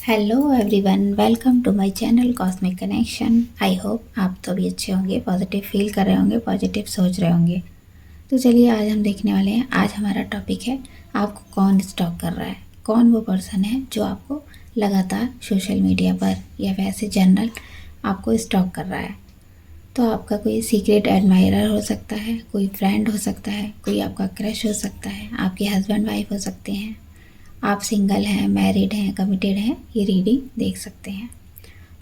Hello everyone, welcome to my channel cosmic connection. I hope आप तो भी अच्छे होंगे, पॉजिटिव फील कर रहे होंगे, पॉजिटिव सोच रहे होंगे। तो चलिए आज हम देखने वाले हैं। आज हमारा टॉपिक है आपको कौन स्टॉक कर रहा है। कौन वो पर्सन है जो आपको लगातार सोशल मीडिया पर या वैसे जनरल आपको स्टॉक कर रहा है। तो आपका कोई सीक्रेट एडमायरर हो सकता है, कोई फ्रेंड हो सकता है, कोई आपका क्रश हो सकता है, आपके हस्बैंड वाइफ हो सकते हैं, आप सिंगल हैं, मैरिड हैं, कमिटेड हैं, ये रीडिंग देख सकते हैं।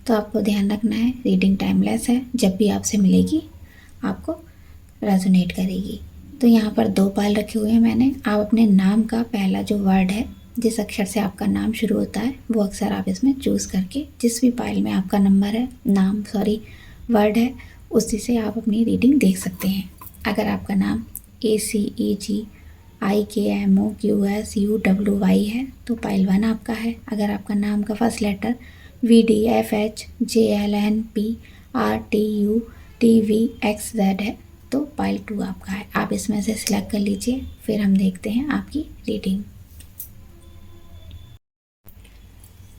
तो आपको ध्यान रखना है, रीडिंग टाइमलेस है, जब भी आपसे मिलेगी आपको रेजोनेट करेगी। तो यहाँ पर 2 पायल रखे हुए हैं मैंने। आप अपने नाम का पहला जो वर्ड है, जिस अक्षर से आपका नाम शुरू होता है, वो अक्षर आप इसमें चूज़ करके जिस भी पायल में आपका नंबर है, वर्ड है, उसी से आप अपनी रीडिंग देख सकते हैं। अगर आपका नाम ACEGIKMOQSUWY है तो पाइल 1 आपका है। अगर आपका नाम का फर्स्ट लेटर VDFHJLNPRTUTVXZ है तो पाइल 2 आपका है। आप इसमें से सिलेक्ट कर लीजिए, फिर हम देखते हैं आपकी रीडिंग।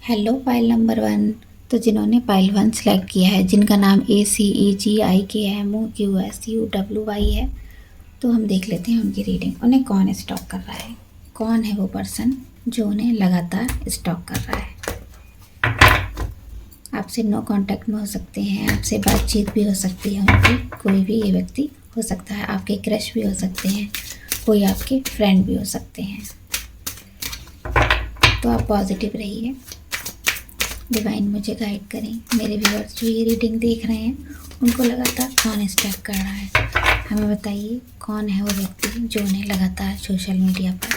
Hello pile number 1। तो जिन्होंने पाइल 1 सेलेक्ट किया है, जिनका नाम ACEGIKMOQSUWY है, तो हम देख लेते हैं उनकी रीडिंग। उन्हें कौन स्टॉक कर रहा है, कौन है वो पर्सन जो उन्हें लगातार स्टॉक कर रहा है। आपसे नो कांटेक्ट में हो सकते हैं, आपसे बातचीत भी हो सकती है उनकी, कोई भी ये व्यक्ति हो सकता है, आपके क्रश भी हो सकते हैं, कोई आपके फ्रेंड भी हो सकते हैं। तो आप पॉजिटिव रहिए, डिवाइन मुझे गाइड करें। मेरे व्यूअर्स जो ये रीडिंग देख रहे हैं, उनको लगातार कौन स्टॉक कर रहा है, हमें बताइए। कौन है वो व्यक्ति जो उन्हें लगातार सोशल मीडिया पर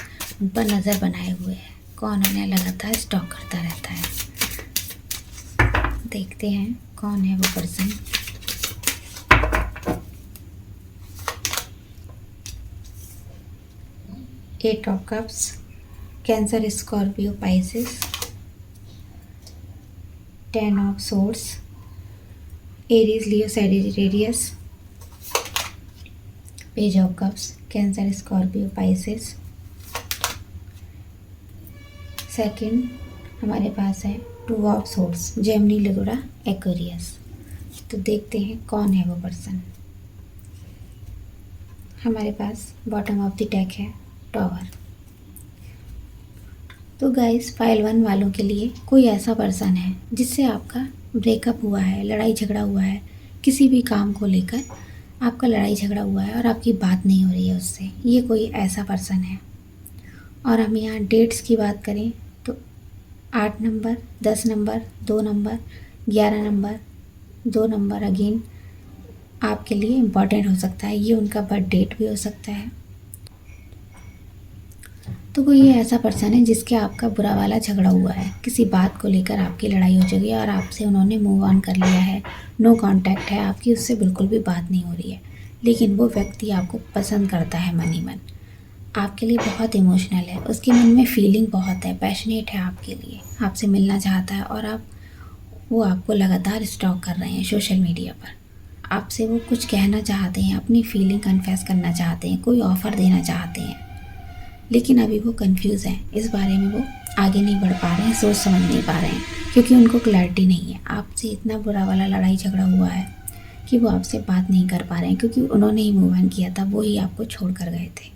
उन पर नज़र बनाए हुए है, कौन उन्हें लगातार स्टॉक करता रहता है। देखते हैं कौन है वो person. Eight of cups, Cancer, Scorpio, Pisces, 10 of swords, Aries, Leo, Sagittarius, page of cups, Cancer, Scorpio, Pisces. Second हमारे पास है 2 of swords, Gemini, Libra, Aquarius. तो देखते हैं कौन है वो पर्सन। हमारे पास बॉटम ऑफ द डेक है टॉवर। तो गाइस, पाइल 1 वालों के लिए कोई ऐसा पर्सन है जिससे आपका ब्रेकअप हुआ है, लड़ाई झगड़ा हुआ है, किसी भी काम को लेकर आपका लड़ाई झगड़ा हुआ है और आपकी बात नहीं हो रही है उससे। ये कोई ऐसा पर्सन है। और हम यहाँ डेट्स की बात करें तो 8 number, 10 number, 2 number, 11 number, 2 number again आपके लिए इम्पॉर्टेंट हो सकता है। ये उनका बर्थ डेट भी हो सकता है। तो कोई ये ऐसा पर्सन है जिसके आपका बुरा वाला झगड़ा हुआ है, किसी बात को लेकर आपकी लड़ाई हो चुकी है और आपसे उन्होंने मूव ऑन कर लिया है, नो कांटेक्ट है, आपकी उससे बिल्कुल भी बात नहीं हो रही है। लेकिन वो व्यक्ति आपको पसंद करता है मन ही मन, आपके लिए बहुत इमोशनल है, उसके मन में फीलिंग बहुत है, पैशनेट है आपके लिए, आपसे मिलना चाहता है और वो आपको लगातार स्टॉक कर रहे हैं सोशल मीडिया पर। आपसे वो कुछ कहना चाहते हैं, अपनी फीलिंग कन्फेस करना चाहते हैं, कोई ऑफ़र देना चाहते हैं, लेकिन अभी वो कंफ्यूज हैं। इस बारे में वो आगे नहीं बढ़ पा रहे हैं, सोच समझ नहीं पा रहे हैं, क्योंकि उनको क्लैरिटी नहीं है। आपसे इतना बुरा वाला लड़ाई झगड़ा हुआ है कि वो आपसे बात नहीं कर पा रहे हैं, क्योंकि उन्होंने ही मूव ऑन किया था, वो ही आपको छोड़ कर गए थे।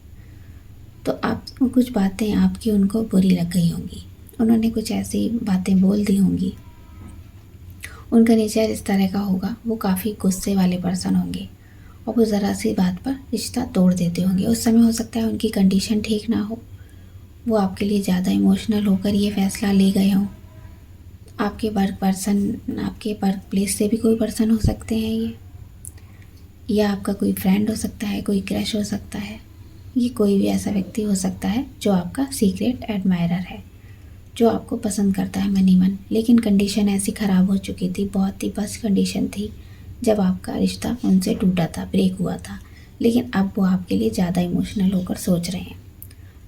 तो आपको कुछ बातें आपकी उनको बुरी लग गई होंगी, उन्होंने कुछ ऐसी बातें बोल दी होंगी। उनका नेचर इस तरह का होगा, वो काफ़ी गुस्से वाले पर्सन होंगे और वो ज़रा सी बात पर रिश्ता तोड़ देते होंगे। उस समय हो सकता है उनकी कंडीशन ठीक ना हो, वो आपके लिए ज़्यादा इमोशनल होकर ये फ़ैसला ले गए हों। आपके वर्क पर्सन, आपके वर्क प्लेस से भी कोई पर्सन हो सकते हैं ये, या आपका कोई फ्रेंड हो सकता है, कोई क्रश हो सकता है। ये कोई भी ऐसा व्यक्ति हो सकता है जो आपका सीक्रेट एडमायरर है, जो आपको पसंद करता है मन ही मन। लेकिन कंडीशन ऐसी ख़राब हो चुकी थी, बहुत ही बस कंडीशन थी जब आपका रिश्ता उनसे टूटा था, ब्रेक हुआ था। लेकिन अब वो आपके लिए ज़्यादा इमोशनल होकर सोच रहे हैं,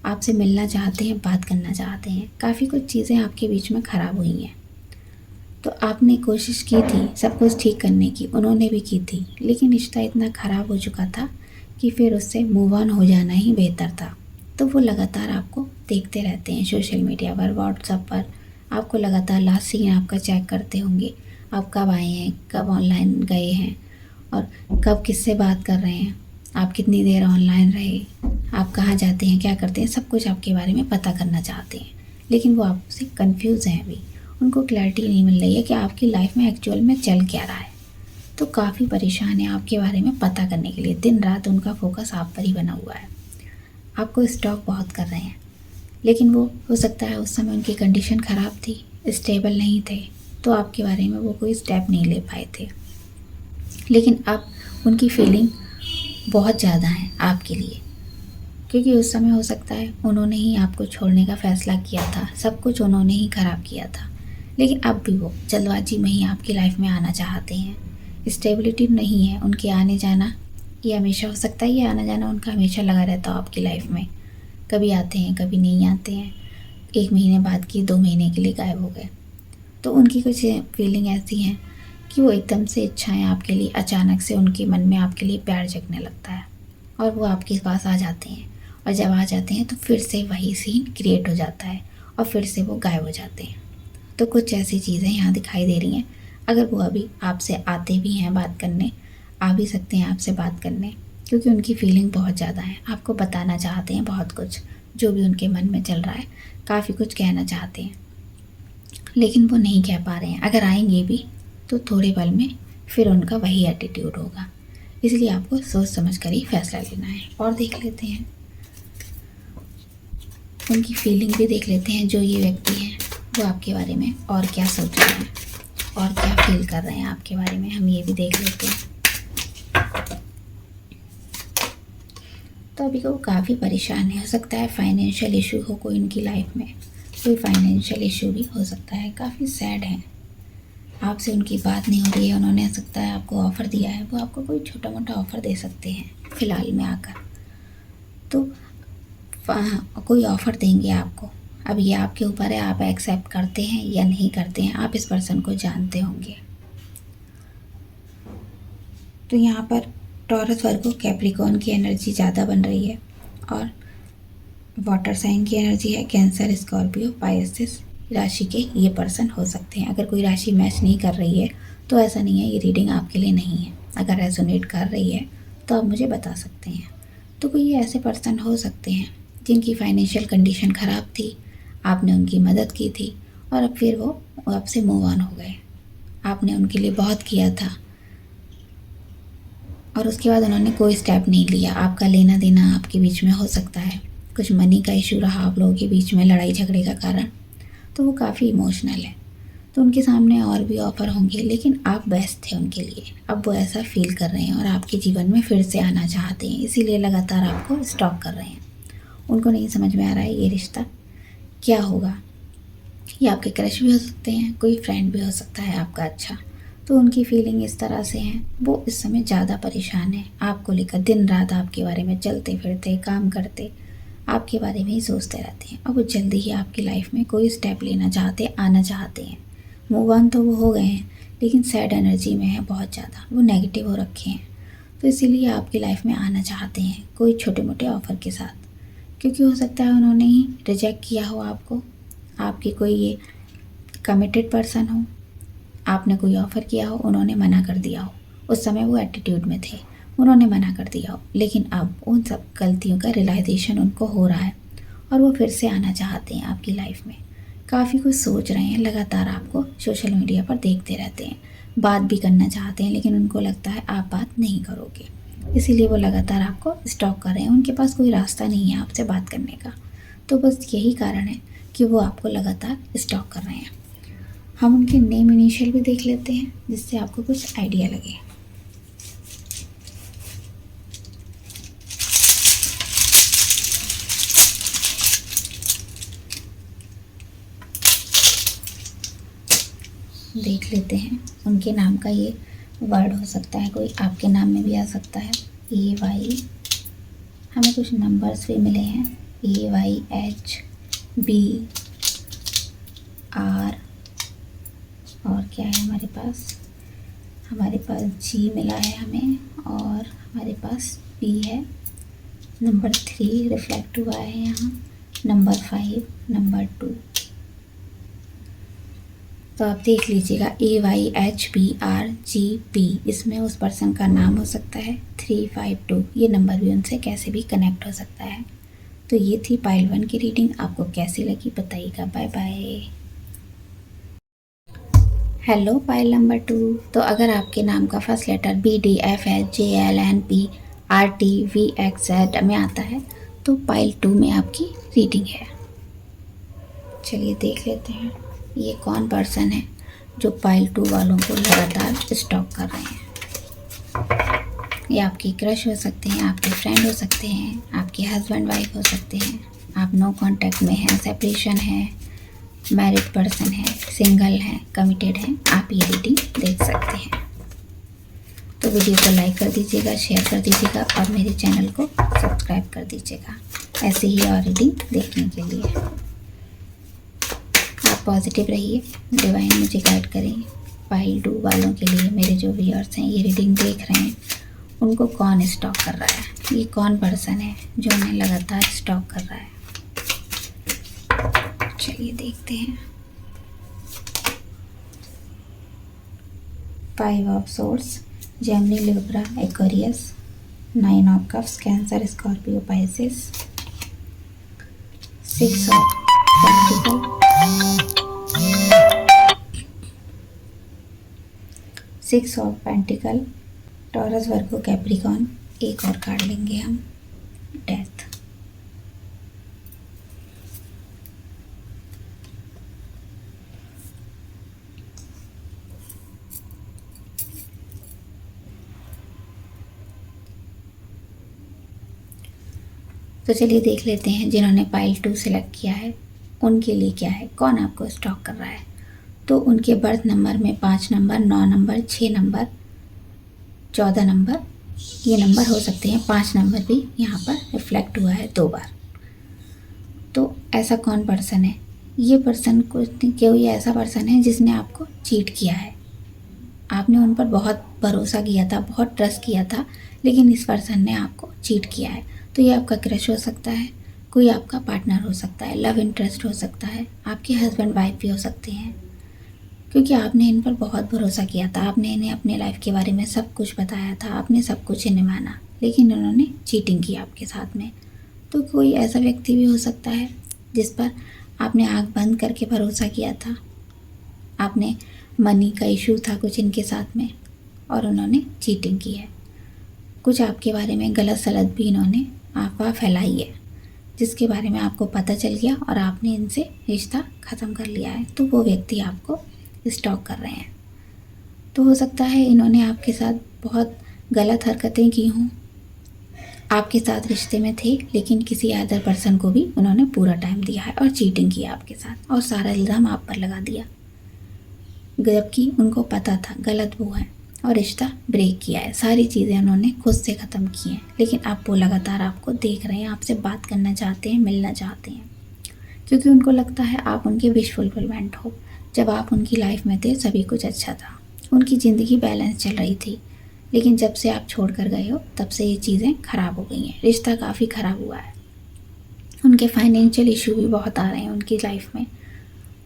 आपसे मिलना चाहते हैं, बात करना चाहते हैं। काफ़ी कुछ चीज़ें आपके बीच में ख़राब हुई हैं, तो आपने कोशिश की थी सब कुछ ठीक करने की, उन्होंने भी की थी, लेकिन रिश्ता इतना ख़राब हो चुका था कि फिर उससे मूव ऑन हो जाना ही बेहतर था। तो वो लगातार आपको देखते रहते हैं सोशल मीडिया पर, व्हाट्सएप पर, आपको लगातार लास्ट सीन आपका चेक करते होंगे, आप कब आए हैं, कब ऑनलाइन गए हैं और कब किससे बात कर रहे हैं, आप कितनी देर ऑनलाइन रहे, आप कहाँ जाते हैं, क्या करते हैं, सब कुछ आपके बारे में पता करना चाहते हैं। लेकिन वो आपसे कंफ्यूज हैं अभी, उनको क्लैरिटी नहीं मिल रही है कि आपकी लाइफ में एक्चुअल में चल क्या रहा है। तो काफ़ी परेशान है आपके बारे में पता करने के लिए, दिन रात उनका फोकस आप पर ही बना हुआ है। आपको स्टॉक बहुत कर रहे हैं, लेकिन वो हो सकता है उस समय उनकी कंडीशन ख़राब थी, स्टेबल नहीं थे, तो आपके बारे में वो कोई स्टेप नहीं ले पाए थे। लेकिन अब उनकी फीलिंग बहुत ज़्यादा है आपके लिए, क्योंकि उस समय हो सकता है उन्होंने ही आपको छोड़ने का फ़ैसला किया था, सब कुछ उन्होंने ही ख़राब किया था। लेकिन अब भी वो जल्दबाजी में ही आपकी लाइफ में आना चाहते हैं। स्टेबिलिटी नहीं है उनके आने जाना, ये हमेशा हो सकता है, ये आना जाना उनका हमेशा लगा रहता हो आपकी लाइफ में। कभी आते हैं, कभी नहीं आते हैं, 1 महीने बाद की 2 महीने के लिए गायब हो गए। तो उनकी कुछ फीलिंग ऐसी हैं कि वो एकदम से इच्छाएं आपके लिए, अचानक से उनके मन में आपके लिए प्यार जगने लगता है और वो आपके पास आ जाते हैं। और जब आ जाते हैं तो फिर से वही सीन क्रिएट हो जाता है और फिर से वो गायब हो जाते हैं। तो कुछ ऐसी चीज़ें यहाँ दिखाई दे रही हैं। अगर वो अभी आपसे आते भी हैं बात करने, आ भी सकते हैं आपसे बात करने, क्योंकि उनकी फीलिंग बहुत ज़्यादा है, आपको बताना चाहते हैं बहुत कुछ, जो भी उनके मन में चल रहा है, काफ़ी कुछ कहना चाहते हैं, लेकिन वो नहीं कह पा रहे हैं। अगर आएंगे भी तो थोड़े पल में फिर उनका वही एटीट्यूड होगा। इसलिए आपको सोच समझ कर ही फैसला लेना है। और देख लेते हैं उनकी फीलिंग भी देख लेते हैं, जो ये व्यक्ति हैं वो आपके बारे में और क्या सोच रहे हैं और क्या फील कर रहे हैं आपके बारे में, हम ये भी देख लेते हैं। तो अभी वो काफ़ी परेशान है, हो सकता है फाइनेंशियल इशू हो कोई इनकी लाइफ में, कोई फाइनेंशियल इशू भी हो सकता है, काफ़ी सैड है। आपसे उनकी बात नहीं हो रही है, उन्होंने हो सकता है आपको ऑफ़र दिया है, वो आपको कोई छोटा मोटा ऑफ़र दे सकते हैं फ़िलहाल में आकर, तो कोई ऑफ़र देंगे आपको। अब ये आपके ऊपर है, आप एक्सेप्ट करते हैं या नहीं करते हैं, आप इस पर्सन को जानते होंगे। तो यहाँ पर टॉरस, वर्गो, कैप्रिकॉर्न की एनर्जी ज़्यादा बन रही है और वाटर साइन की एनर्जी है, कैंसर, स्कॉर्पियो, पाइसेस राशि के ये पर्सन हो सकते हैं। अगर कोई राशि मैच नहीं कर रही है तो ऐसा नहीं है ये रीडिंग आपके लिए नहीं है। अगर रेजोनेट कर रही है तो आप मुझे बता सकते हैं। तो कोई ऐसे पर्सन हो सकते हैं जिनकी फाइनेंशियल कंडीशन ख़राब थी, आपने उनकी मदद की थी और अब फिर वो आपसे मूव ऑन हो गए। आपने उनके लिए बहुत किया था और उसके बाद उन्होंने कोई स्टेप नहीं लिया। आपका लेना देना आपके बीच में हो सकता है, कुछ मनी का इशू रहा आप लोगों के बीच में, लड़ाई झगड़े का कारण, तो वो काफ़ी इमोशनल है। तो उनके सामने और भी ऑफ़र होंगे, लेकिन आप बेस्ट थे उनके लिए। अब वो ऐसा फील कर रहे हैं और आपके जीवन में फिर से आना चाहते हैं, इसीलिए लगातार आपको स्टॉक कर रहे हैं। उनको नहीं समझ में आ रहा है ये रिश्ता क्या होगा। ये आपके क्रश भी हो सकते हैं, कोई फ्रेंड भी हो सकता है आपका अच्छा। तो उनकी फीलिंग इस तरह से हैं, वो इस समय ज़्यादा परेशान है आपको लेकर, दिन रात आपके बारे में चलते फिरते, काम करते, आपके बारे में ही सोचते रहते हैं। और वो जल्दी ही आपकी लाइफ में कोई स्टेप लेना चाहते, आना चाहते हैं। मूव ऑन तो वो हो गए हैं, लेकिन सैड एनर्जी में है बहुत ज़्यादा, वो नेगेटिव हो रखे हैं। तो इसीलिए आपकी लाइफ में आना चाहते हैं कोई छोटे मोटे ऑफ़र के साथ, क्योंकि हो सकता है उन्होंने ही रिजेक्ट किया हो आपको, आपकी कोई ये कमिटेड पर्सन हो, आपने कोई ऑफ़र किया हो, उन्होंने मना कर दिया हो। उस समय वो एटीट्यूड में थे, उन्होंने मना कर दिया हो, लेकिन अब उन सब गलतियों का रियलाइजेशन उनको हो रहा है और वो फिर से आना चाहते हैं आपकी लाइफ में। काफ़ी कुछ सोच रहे हैं, लगातार आपको सोशल मीडिया पर देखते रहते हैं, बात भी करना चाहते हैं, लेकिन उनको लगता है आप बात नहीं करोगे, इसीलिए वो लगातार आपको स्टॉक कर रहे हैं। उनके पास कोई रास्ता नहीं है आपसे बात करने का, तो बस यही कारण है कि वो आपको लगातार स्टॉक कर रहे हैं। हम उनके नेम इनिशियल भी देख लेते हैं, जिससे आपको कुछ आइडिया लगे। देख लेते हैं उनके नाम का ये वर्ड हो सकता है, कोई आपके नाम में भी आ सकता है। AY, हमें कुछ नंबर्स भी मिले हैं, AYHB R, और क्या है हमारे पास G मिला है हमें, और हमारे पास P है, नंबर 3 रिफ्लेक्ट हुआ है यहाँ, नंबर 5, नंबर 2। तो आप देख लीजिएगा AYHBRGP, इसमें उस पर्सन का नाम हो सकता है। 352 ये नंबर भी उनसे कैसे भी कनेक्ट हो सकता है। तो ये थी पाइल 1 की रीडिंग। आपको कैसी लगी बताइएगा। Bye bye. Hello pile number 2। तो अगर आपके नाम का फर्स्ट लेटर BDFHJLNPRTVXZ में आता है तो पाइल 2 में आपकी रीडिंग है। चलिए देख लेते हैं ये कौन पर्सन है जो पाइल 2 वालों को लगातार स्टॉक कर रहे हैं। ये आपकी क्रश हो सकते हैं, आपके फ्रेंड हो सकते हैं, आपके हस्बैंड वाइफ हो सकते हैं, आप नो कांटेक्ट में हैं, सेपरेशन है, मैरिड पर्सन है, सिंगल है, कमिटेड है। आप ये रीडिंग देख सकते हैं। तो वीडियो को लाइक कर दीजिएगा, शेयर कर दीजिएगा और मेरे चैनल को सब्सक्राइब कर दीजिएगा ऐसे ही और रीडिंग देखने के लिए। आप पॉजिटिव रहिए, डिवाइन मुझे गाइड करें। पाइल 2 वालों के लिए, मेरे जो व्यूअर्स हैं ये रीडिंग देख रहे हैं, उनको कौन स्टॉक कर रहा है, ये कौन पर्सन है जो उन्हें लगातार स्टॉक कर रहा है। चलिए देखते हैं। 5 of swords, Gemini, Libra, Aquarius, 9 of cups, Cancer, Scorpio, Pisces, 6 of pentacle, 6 of pentacle, taurus, Virgo, Capricorn. एक और कार्ड लेंगे हम, डेथ। तो चलिए देख लेते हैं जिन्होंने पाइल 2 सेलेक्ट किया है उनके लिए क्या है, कौन आपको स्टॉक कर रहा है। तो उनके बर्थ नंबर में 5 नंबर, 9 नंबर, 6 नंबर, 14 नंबर ये नंबर हो सकते हैं। 5 नंबर भी यहाँ पर रिफ्लेक्ट हुआ है 2 बार। तो ऐसा कौन पर्सन है, ये पर्सन कोई ऐसा पर्सन है जिसने आपको चीट किया है। आपने उन पर बहुत भरोसा किया था, बहुत ट्रस्ट किया था, लेकिन इस पर्सन ने आपको चीट किया है। तो ये आपका क्रश हो सकता है, कोई आपका पार्टनर हो सकता है, लव इंटरेस्ट हो सकता है, आपके हस्बैंड वाइफ भी हो सकते हैं, क्योंकि आपने इन पर बहुत भरोसा किया था। आपने इन्हें अपने लाइफ के बारे में सब कुछ बताया था, आपने सब कुछ इन्हें माना, लेकिन उन्होंने चीटिंग की आपके साथ में। तो कोई ऐसा व्यक्ति भी हो सकता है जिस पर आपने आँख बंद करके भरोसा किया था। आपने मनी का इशू था कुछ इनके साथ में और उन्होंने चीटिंग की है। कुछ आपके बारे में गलत सलत भी इन्होंने अफवाह फैलाई है, जिसके बारे में आपको पता चल गया और आपने इनसे रिश्ता ख़त्म कर लिया है। तो वो व्यक्ति आपको स्टॉक कर रहे हैं। तो हो सकता है इन्होंने आपके साथ बहुत गलत हरकतें की हों, आपके साथ रिश्ते में थे लेकिन किसी अदर पर्सन को भी उन्होंने पूरा टाइम दिया है और चीटिंग किया आपके साथ और सारा इल्ज़ाम आप पर लगा दिया, जबकि उनको पता था गलत वो है और रिश्ता ब्रेक किया है। सारी चीज़ें उन्होंने खुद से ख़त्म की हैं, लेकिन अब वो लगातार आपको देख रहे हैं, आपसे बात करना चाहते हैं, मिलना चाहते हैं, क्योंकि उनको लगता है आप उनके विश फुलफिलमेंट हो। जब आप उनकी लाइफ में थे सभी कुछ अच्छा था, उनकी ज़िंदगी बैलेंस चल रही थी, लेकिन जब से आप छोड़ कर गए हो तब से ये चीज़ें ख़राब हो गई हैं। रिश्ता काफ़ी ख़राब हुआ है। उनके फाइनेंशियल इशू भी बहुत आ रहे हैं उनकी लाइफ में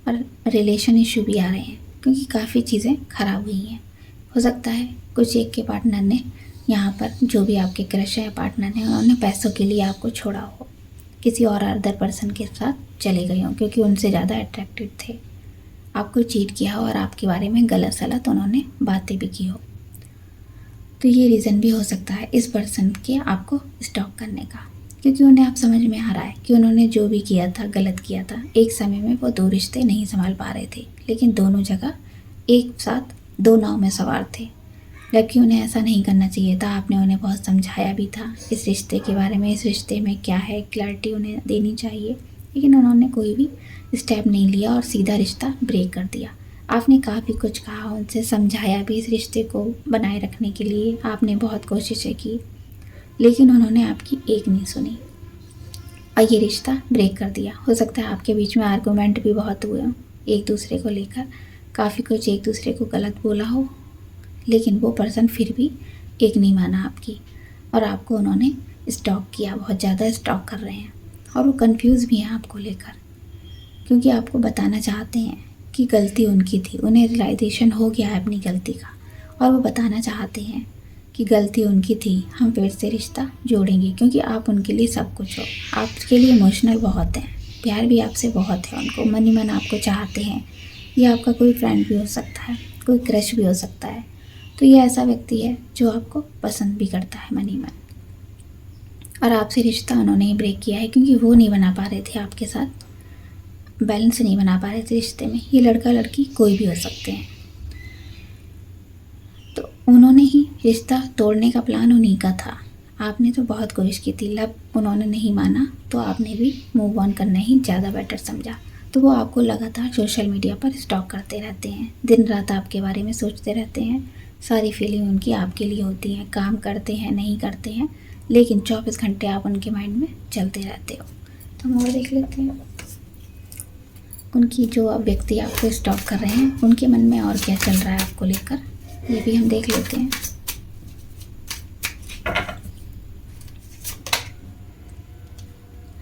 और रिलेशन इशू भी आ रहे हैं, क्योंकि काफ़ी चीज़ें ख़राब हुई हैं। हो सकता है कुछ एक के पार्टनर ने यहाँ पर, जो भी आपके क्रश है पार्टनर ने, उन्होंने पैसों के लिए आपको छोड़ा हो, किसी और अदर पर्सन के साथ चले गए हों क्योंकि उनसे ज़्यादा अट्रैक्टेड थे, आपको चीट किया हो और आपके बारे में गलत सलत उन्होंने बातें भी की हो। तो ये रीज़न भी हो सकता है इस पर्सन के आपको स्टॉक करने का, क्योंकि उन्हें आप समझ में आ रहा है कि उन्होंने जो भी किया था गलत किया था। एक समय में वो 2 रिश्ते नहीं संभाल पा रहे थे, लेकिन दोनों जगह एक साथ 2 नाव में सवार थे, जबकि उन्हें ऐसा नहीं करना चाहिए था। आपने उन्हें बहुत समझाया भी था इस रिश्ते के बारे में, इस रिश्ते में क्या है, क्लैरिटी उन्हें देनी चाहिए, लेकिन उन्होंने कोई भी स्टेप नहीं लिया और सीधा रिश्ता ब्रेक कर दिया। आपने काफ़ी कुछ कहा, उनसे समझाया भी इस रिश्ते को बनाए रखने के लिए, आपने बहुत कोशिशें की, लेकिन उन्होंने आपकी एक नहीं सुनी और ये रिश्ता ब्रेक कर दिया। हो सकता है आपके बीच में आर्गूमेंट भी बहुत हुए हों, एक दूसरे को लेकर काफ़ी कुछ एक दूसरे को गलत बोला हो, लेकिन वो पर्सन फिर भी एक नहीं माना आपकी और आपको उन्होंने स्टॉक किया, बहुत ज़्यादा स्टॉक कर रहे हैं और वो कंफ्यूज भी हैं आपको लेकर, क्योंकि आपको बताना चाहते हैं कि गलती उनकी थी, उन्हें रियलाइजेशन हो गया है अपनी गलती का, और वो बताना चाहते हैं कि गलती उनकी थी, हम फिर से रिश्ता जोड़ेंगे क्योंकि आप उनके लिए सब कुछ हो। आपके लिए इमोशनल बहुत हैं, प्यार भी आपसे बहुत है उनको, मन ही मन आपको चाहते हैं। ये आपका कोई फ्रेंड भी हो सकता है, कोई क्रश भी हो सकता है। तो ये ऐसा व्यक्ति है जो आपको पसंद भी करता है मन ही मन, और आपसे रिश्ता उन्होंने ही ब्रेक किया है क्योंकि वो नहीं बना पा रहे थे आपके साथ, बैलेंस नहीं बना पा रहे थे रिश्ते में। ये लड़का लड़की कोई भी हो सकते हैं। तो उन्होंने ही रिश्ता तोड़ने का प्लान उन्हीं का था। आपने तो बहुत कोशिश की थी, लब उन्होंने नहीं माना तो आपने भी मूव ऑन करना ही ज़्यादा बेटर समझा। तो वो आपको लगातार सोशल मीडिया पर स्टॉक करते रहते हैं, दिन रात आपके बारे में सोचते रहते हैं, सारी फीलिंग उनकी आपके लिए होती हैं, काम करते हैं नहीं करते हैं, लेकिन 24 घंटे आप उनके माइंड में चलते रहते हो। तो हम और देख लेते हैं उनकी जो अब व्यक्ति आपको स्टॉक कर रहे हैं उनके मन में और क्या चल रहा है आपको लेकर, ये भी हम देख लेते हैं।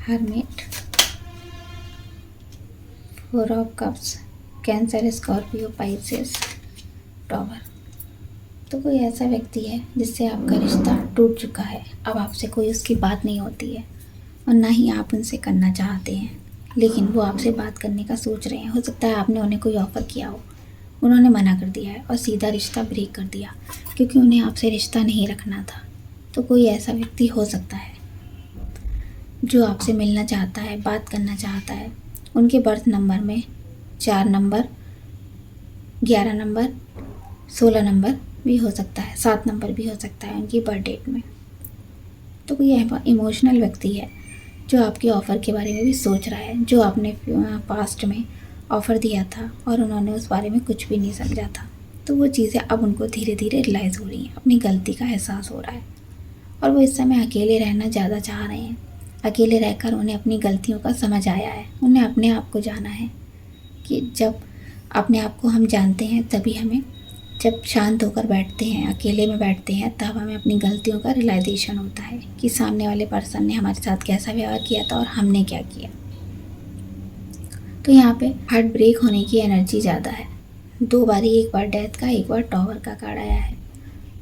Hermit, 4 of cups, Cancer, Scorpio, Pisces, tower. तो कोई ऐसा व्यक्ति है जिससे आपका रिश्ता टूट चुका है, अब आपसे कोई उसकी बात नहीं होती है और ना ही आप उनसे करना चाहते हैं, लेकिन वो आपसे बात करने का सोच रहे हैं। हो सकता है आपने उन्हें कोई ऑफ़र किया हो, उन्होंने मना कर दिया है और सीधा रिश्ता ब्रेक कर दिया क्योंकि उन्हें आपसे रिश्ता नहीं रखना था। तो कोई ऐसा व्यक्ति हो सकता है जो आपसे मिलना चाहता है, बात करना चाहता है। उनके बर्थ नंबर में 4 नंबर, 11 नंबर, 16 नंबर भी हो सकता है, 7 नंबर भी हो सकता है उनकी बर्थ डेट में। तो कोई इमोशनल व्यक्ति है जो आपके ऑफ़र के बारे में भी सोच रहा है, जो आपने पास्ट में ऑफ़र दिया था और उन्होंने उस बारे में कुछ भी नहीं समझा था। तो वो चीज़ें अब उनको धीरे धीरे रियलाइज़ हो रही हैं, अपनी गलती का एहसास हो रहा है और वो इस समय अकेले रहना ज़्यादा चाह रहे हैं। अकेले रहकर उन्हें अपनी गलतियों का समझ आया है, उन्हें अपने आप को जाना है कि जब अपने आप को हम जानते हैं तभी हमें, जब शांत होकर बैठते हैं, अकेले में बैठते हैं, तब हमें अपनी गलतियों का रियलाइजेशन होता है कि सामने वाले पर्सन ने हमारे साथ कैसा व्यवहार किया था और हमने क्या किया। तो यहाँ पे हार्ट ब्रेक होने की एनर्जी ज़्यादा है, 2 बारी, एक बार डेथ का, एक बार टॉवर का कार्ड आया है।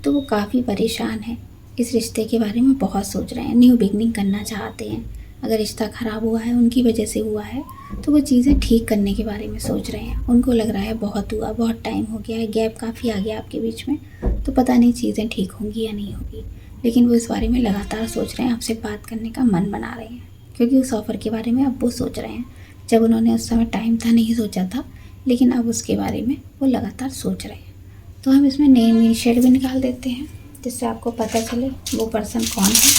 तो वो काफ़ी परेशान है, इस रिश्ते के बारे में बहुत सोच रहे हैं, न्यू बिगनिंग करना चाहते हैं। अगर रिश्ता ख़राब हुआ है, उनकी वजह से हुआ है, तो वो चीज़ें ठीक करने के बारे में सोच रहे हैं। उनको लग रहा है बहुत हुआ, बहुत टाइम हो गया है, गैप काफ़ी आ गया आपके बीच में, तो पता नहीं चीज़ें ठीक होंगी या नहीं होगी, लेकिन वो इस बारे में लगातार सोच रहे हैं, आपसे बात करने का मन बना रहे हैं क्योंकि उस ऑफ़र के बारे में अब वो सोच रहे हैं। जब उन्होंने उस समय टाइम था नहीं सोचा था, लेकिन अब उसके बारे में वो लगातार सोच रहे हैं। तो हम इसमें नेम इनिशियल भी निकाल देते हैं जिससे आपको पता चले वो पर्सन कौन है,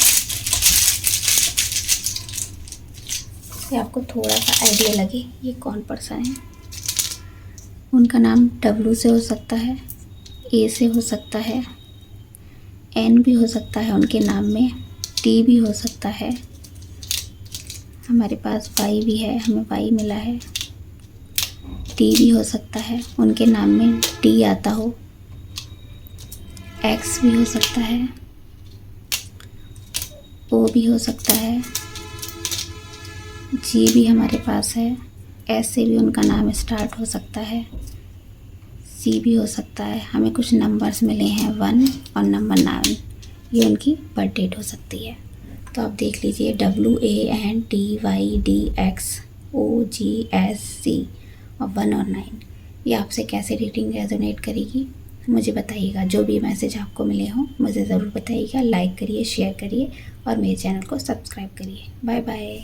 ये आपको थोड़ा सा आइडिया लगे ये कौन पर्सन है। उनका नाम W से हो सकता है, A से हो सकता है, N भी हो सकता है उनके नाम में, T भी हो सकता है, हमारे पास Y भी है, हमें Y मिला है, T भी हो सकता है उनके नाम में T आता हो, X भी हो सकता है, O भी हो सकता है, G भी हमारे पास है, S से भी उनका नाम स्टार्ट हो सकता है, C भी हो सकता है। हमें कुछ नंबर्स मिले हैं 1 और नंबर 9, ये उनकी बर्थ डेट हो सकती है। तो आप देख लीजिए WANTYDXOGSC और 1 और 9, ये आपसे कैसे रीडिंग रेजोनेट करेगी मुझे बताइएगा। जो भी मैसेज आपको मिले हों मुझे ज़रूर बताइएगा। लाइक करिए, शेयर करिए और मेरे चैनल को सब्सक्राइब करिए। Bye bye.